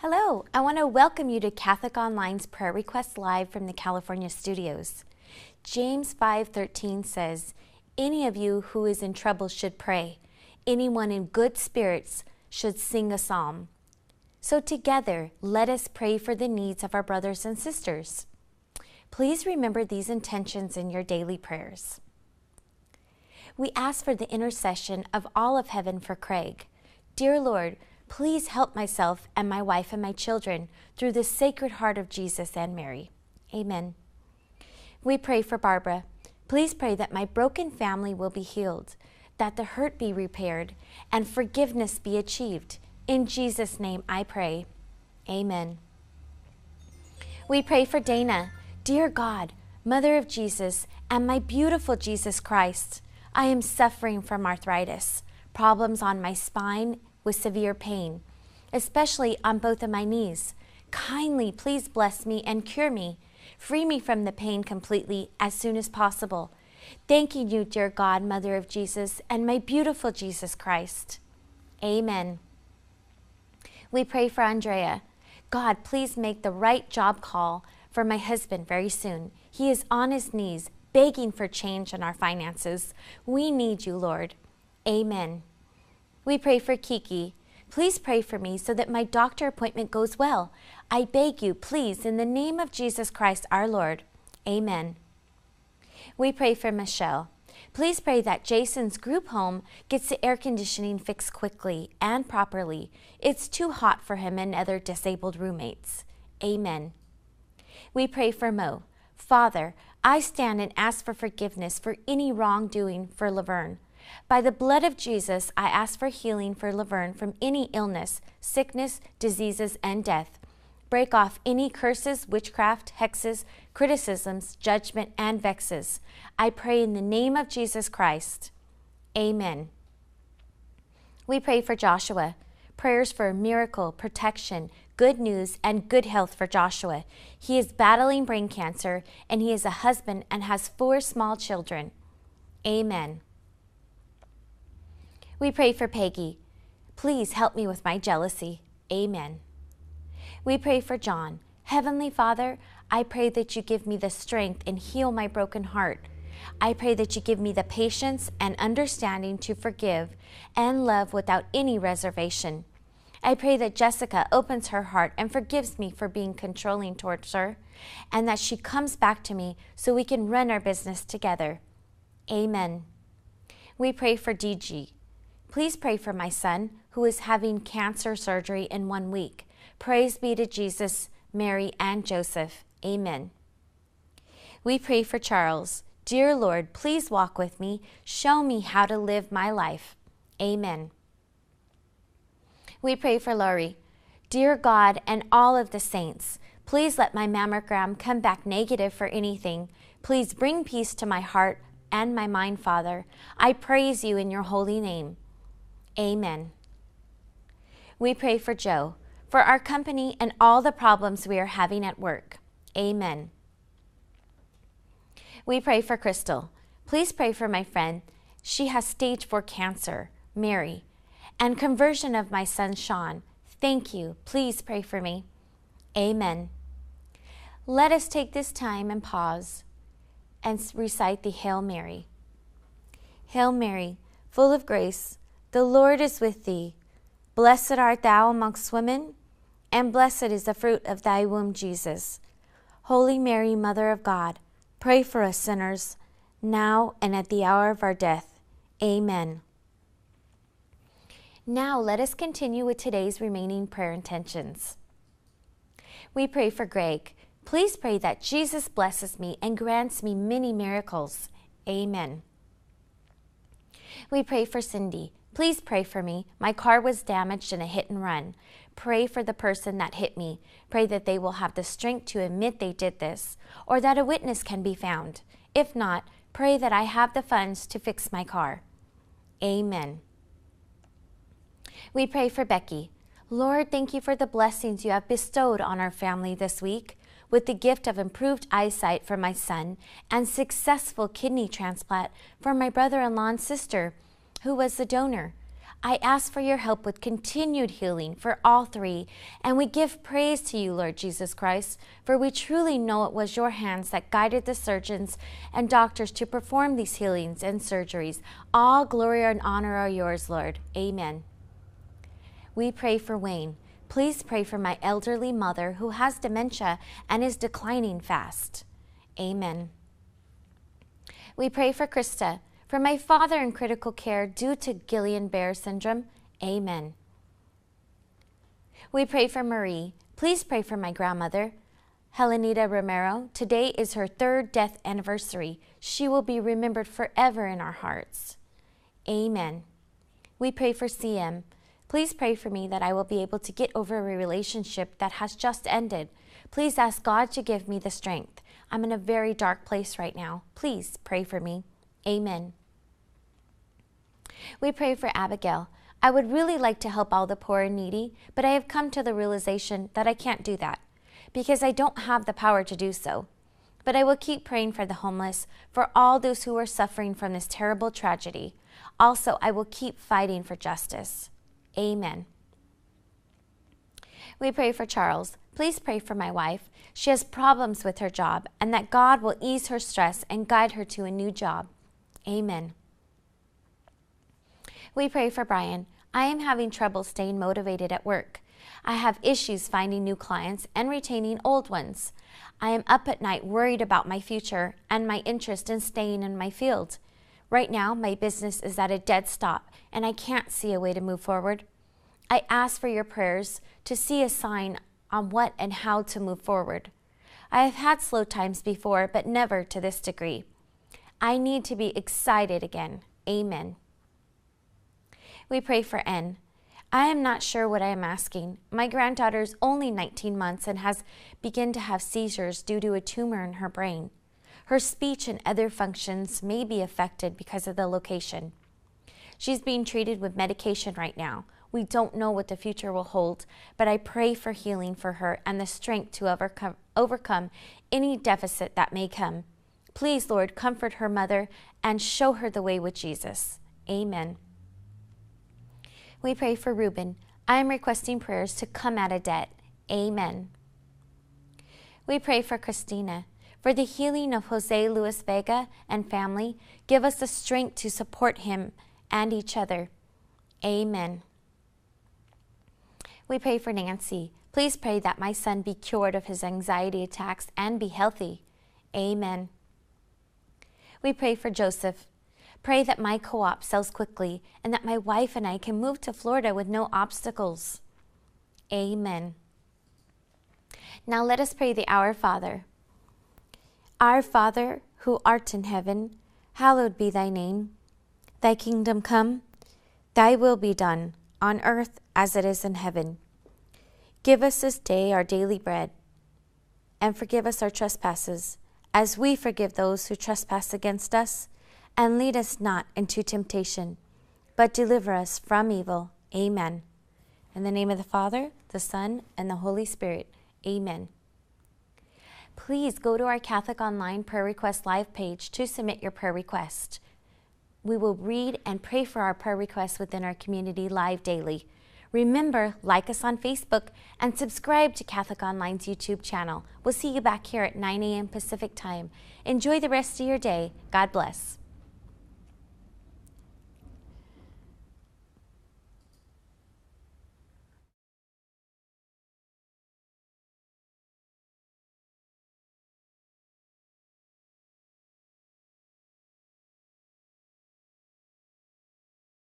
Hello, I want to welcome you to Catholic Online's Prayer Request Live from the California studios. James 5:13 says, "Any of you who is in trouble should pray. Anyone in good spirits should sing a psalm." So together, let us pray for the needs of our brothers and sisters. Please remember these intentions in your daily prayers. We ask for the intercession of all of heaven for Craig. Dear Lord, please help myself and my wife and my children through the Sacred Heart of Jesus and Mary. Amen. We pray for Barbara. Please pray that my broken family will be healed, that the hurt be repaired, and forgiveness be achieved. In Jesus' name I pray. Amen. We pray for Dayna. Dear God, Mother of Jesus, and my beautiful Jesus Christ, I am suffering from arthritis, problems on my spine, with severe pain, especially on both of my knees. Kindly please bless me and cure me. Free me from the pain completely as soon as possible. Thanking you, dear God, Mother of Jesus, and my beautiful Jesus Christ. Amen. We pray for Andrea. God, please make the right job call for my husband very soon. He is on his knees, begging for change in our finances. We need you, Lord. Amen. We pray for Kiki. Please pray for me so that my doctor appointment goes well. I beg you, please, in the name of Jesus Christ our Lord. Amen. We pray for Michelle. Please pray that Jason's group home gets the air conditioning fixed quickly and properly. It's too hot for him and other disabled roommates. Amen. We pray for Mo. Father, I stand and ask for forgiveness for any wrongdoing for Laverne. By the blood of Jesus, I ask for healing for Laverne from any illness, sickness, diseases, and death. Break off any curses, witchcraft, hexes, criticisms, judgment, and vexes. I pray in the name of Jesus Christ. Amen. We pray for Joshua. Prayers for a miracle, protection, good news, and good health for Joshua. He is battling brain cancer, and he is a husband and has 4 small children. Amen. We pray for Peggy. Please help me with my jealousy. Amen. We pray for John. Heavenly Father, I pray that you give me the strength and heal my broken heart. I pray that you give me the patience and understanding to forgive and love without any reservation. I pray that Jessica opens her heart and forgives me for being controlling towards her, and that she comes back to me so we can run our business together. Amen. We pray for DG. Please pray for my son, who is having cancer surgery in 1 week. Praise be to Jesus, Mary, and Joseph. Amen. We pray for Charles. Dear Lord, please walk with me. Show me how to live my life. Amen. We pray for Laurie. Dear God and all of the saints, please let my mammogram come back negative for anything. Please bring peace to my heart and my mind, Father. I praise you in your holy name. Amen. We pray for Joe, for our company and all the problems we are having at work. Amen. We pray for Crystal. Please pray for my friend. She has stage 4 cancer, Mary, and conversion of my son, Sean. Thank you. Please pray for me. Amen. Let us take this time and pause and recite the Hail Mary. Hail Mary, full of grace, the Lord is with thee. Blessed art thou amongst women, and blessed is the fruit of thy womb, Jesus. Holy Mary, Mother of God, pray for us sinners, now and at the hour of our death. Amen. Now let us continue with today's remaining prayer intentions. We pray for Greg. Please pray that Jesus blesses me and grants me many miracles. Amen. We pray for Cindy. Please pray for me. My car was damaged in a hit and run. Pray for the person that hit me. Pray that they will have the strength to admit they did this, or that a witness can be found. If not, pray that I have the funds to fix my car. Amen. We pray for Becky. Lord, thank you for the blessings you have bestowed on our family this week, with the gift of improved eyesight for my son and successful kidney transplant for my brother-in-law and sister, who was the donor. I ask for your help with continued healing for all three, and we give praise to you, Lord Jesus Christ, for we truly know it was your hands that guided the surgeons and doctors to perform these healings and surgeries. All glory and honor are yours, Lord. Amen. We pray for Wayne. Please pray for my elderly mother who has dementia and is declining fast. Amen. We pray for Krista. For my father in critical care due to Guillain-Barré syndrome, amen. We pray for Marie. Please pray for my grandmother, Helenita Romero. Today is her 3rd death anniversary. She will be remembered forever in our hearts. Amen. We pray for CM. Please pray for me that I will be able to get over a relationship that has just ended. Please ask God to give me the strength. I'm in a very dark place right now. Please pray for me. Amen. We pray for Abigail. I would really like to help all the poor and needy, but I have come to the realization that I can't do that because I don't have the power to do so. But I will keep praying for the homeless, for all those who are suffering from this terrible tragedy. Also, I will keep fighting for justice. Amen. We pray for Charles. Please pray for my wife. She has problems with her job, and that God will ease her stress and guide her to a new job. Amen. We pray for Brian. I am having trouble staying motivated at work. I have issues finding new clients and retaining old ones. I am up at night worried about my future and my interest in staying in my field. Right now, my business is at a dead stop, and I can't see a way to move forward. I ask for your prayers to see a sign on what and how to move forward. I have had slow times before, but never to this degree. I need to be excited again. Amen. We pray for N. I am not sure what I am asking. My granddaughter is only 19 months and has begun to have seizures due to a tumor in her brain. Her speech and other functions may be affected because of the location. She's being treated with medication right now. We don't know what the future will hold, but I pray for healing for her and the strength to overcome any deficit that may come. Please, Lord, comfort her mother and show her the way with Jesus. Amen. We pray for Reuben. I am requesting prayers to come out of debt. Amen. We pray for Christina. For the healing of Jose Luis Vega and family, give us the strength to support him and each other. Amen. We pray for Nancy. Please pray that my son be cured of his anxiety attacks and be healthy. Amen. We pray for Joseph. Pray that my co-op sells quickly and that my wife and I can move to Florida with no obstacles. Amen. Now let us pray the Our Father. Our Father, who art in heaven, hallowed be thy name. Thy kingdom come, thy will be done, on earth as it is in heaven. Give us this day our daily bread, and forgive us our trespasses, as we forgive those who trespass against us. And lead us not into temptation, but deliver us from evil. Amen. In the name of the Father, the Son, and the Holy Spirit. Amen. Please go to our Catholic Online Prayer Request Live page to submit your prayer request. We will read and pray for our prayer requests within our community live daily. Remember, like us on Facebook and subscribe to Catholic Online's YouTube channel. We'll see you back here at 9 a.m. Pacific Time. Enjoy the rest of your day. God bless.